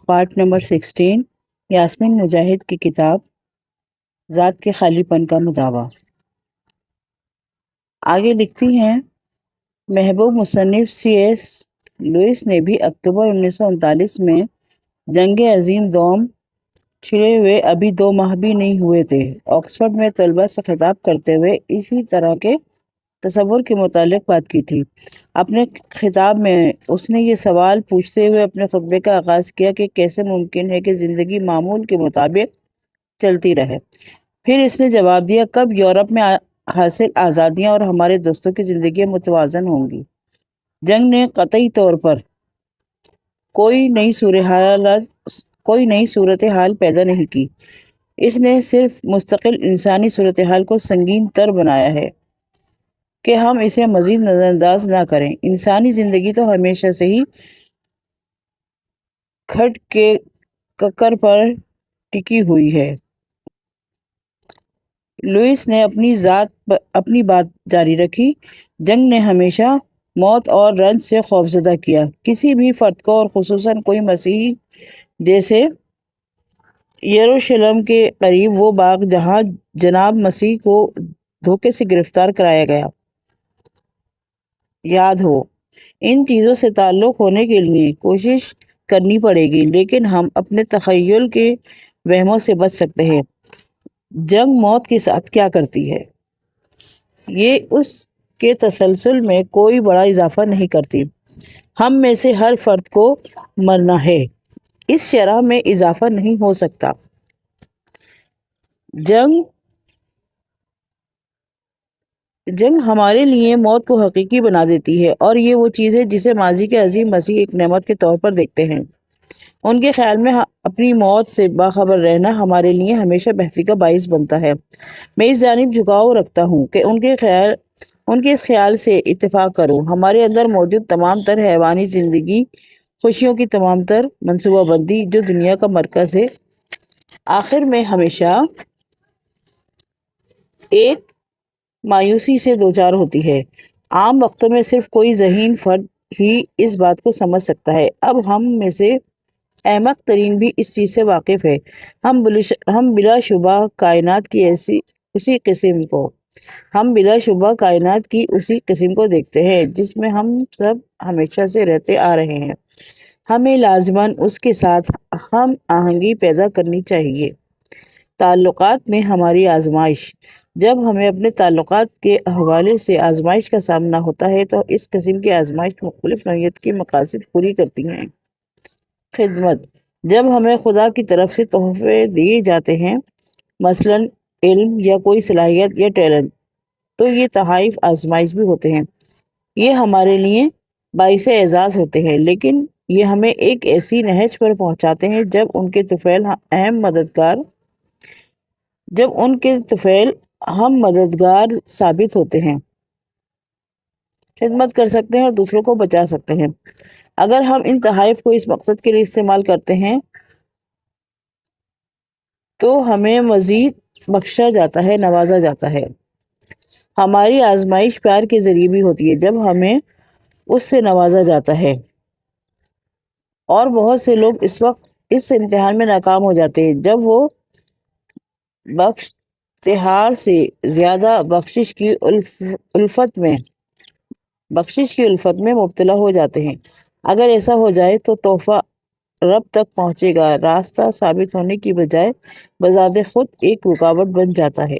Part number 16 Yasmin مجاہد کی کتاب ذات کے خالی پن کا مداوع۔ آگے لکھتی ہیں، محبوب مصنف سی ایس لوئس نے بھی اکتوبر 1939 میں جنگ عظیم دوم چھڑے ہوئے ابھی 2 ماہ بھی نہیں ہوئے تھے، آکسفورڈ میں طلبہ سے خطاب کرتے ہوئے اسی طرح کے تصور کے متعلق بات کی تھی۔ اپنے خطاب میں اس نے یہ سوال پوچھتے ہوئے اپنے خطبے کا آغاز کیا کہ کیسے ممکن ہے کہ زندگی معمول کے مطابق چلتی رہے۔ پھر اس نے جواب دیا، کب یورپ میں حاصل آزادیاں اور ہمارے دوستوں کی زندگیاں متوازن ہوں گی؟ جنگ نے قطعی طور پر کوئی نئی صورتحال پیدا نہیں کی، اس نے صرف مستقل انسانی صورتحال کو سنگین تر بنایا ہے کہ ہم اسے مزید نظر انداز نہ کریں۔ انسانی زندگی تو ہمیشہ سے ہی کھٹ کے ککر پر ٹکی ہوئی ہے۔ لوئس نے اپنی بات جاری رکھی، جنگ نے ہمیشہ موت اور رنج سے خوفزدہ کیا کسی بھی فرد کو، اور خصوصاً کوئی مسیحی، جیسے یروشلم کے قریب وہ باغ جہاں جناب مسیح کو دھوکے سے گرفتار کرایا گیا۔ یاد ہو، ان چیزوں سے تعلق ہونے کے لیے کوشش کرنی پڑے گی، لیکن ہم اپنے تخیل کے وہموں سے بچ سکتے ہیں۔ جنگ موت کے ساتھ کیا کرتی ہے؟ یہ اس کے تسلسل میں کوئی بڑا اضافہ نہیں کرتی۔ ہم میں سے ہر فرد کو مرنا ہے، اس شرح میں اضافہ نہیں ہو سکتا۔ جنگ ہمارے لیے موت کو حقیقی بنا دیتی ہے، اور یہ وہ چیز ہے جسے ماضی کے عظیم مسیح ایک نعمت کے طور پر دیکھتے ہیں۔ ان کے خیال میں اپنی موت سے باخبر رہنا ہمارے لیے ہمیشہ بہتری کا باعث بنتا ہے۔ میں اس جانب جھکاؤ رکھتا ہوں کہ ان کے اس خیال سے اتفاق کروں۔ ہمارے اندر موجود تمام تر حیوانی زندگی، خوشیوں کی تمام تر منصوبہ بندی جو دنیا کا مرکز ہے، آخر میں ہمیشہ ایک مایوسی سے دوچار ہوتی ہے۔ عام وقتوں میں صرف کوئی ذہین فرد ہی اس بات کو سمجھ سکتا ہے۔ اب ہم میں سے احمق ترین بھی اس چیز سے واقف ہے۔ ہم بلا شبہ کائنات کی اسی قسم کو دیکھتے ہیں جس میں ہم سب ہمیشہ سے رہتے آ رہے ہیں۔ ہمیں لازماً اس کے ساتھ ہم آہنگی پیدا کرنی چاہیے۔ تعلقات میں ہماری آزمائش۔ جب ہمیں اپنے تعلقات کے حوالے سے آزمائش کا سامنا ہوتا ہے تو اس قسم کی آزمائش مختلف نوعیت کے مقاصد پوری کرتی ہیں۔ خدمت۔ جب ہمیں خدا کی طرف سے تحفے دیے جاتے ہیں، مثلاً علم یا کوئی صلاحیت یا ٹیلنٹ، تو یہ تحائف آزمائش بھی ہوتے ہیں۔ یہ ہمارے لیے باعث اعزاز ہوتے ہیں، لیکن یہ ہمیں ایک ایسی نہج پر پہنچاتے ہیں جب ان کے طفیل ہم مددگار ثابت ہوتے ہیں، خدمت کر سکتے ہیں اور دوسروں کو بچا سکتے ہیں۔ اگر ہم ان تحائف کو اس مقصد کے لیے استعمال کرتے ہیں تو ہمیں مزید بخشا جاتا ہے، نوازا جاتا ہے۔ ہماری آزمائش پیار کے ذریعے بھی ہوتی ہے جب ہمیں اس سے نوازا جاتا ہے، اور بہت سے لوگ اس وقت اس امتحان میں ناکام ہو جاتے ہیں جب وہ اشتہار سے زیادہ بخشش کی الفت میں مبتلا ہو جاتے ہیں۔ اگر ایسا ہو جائے تو تحفہ رب تک پہنچے گا راستہ ثابت ہونے کی بجائے بذات خود ایک رکاوٹ بن جاتا ہے۔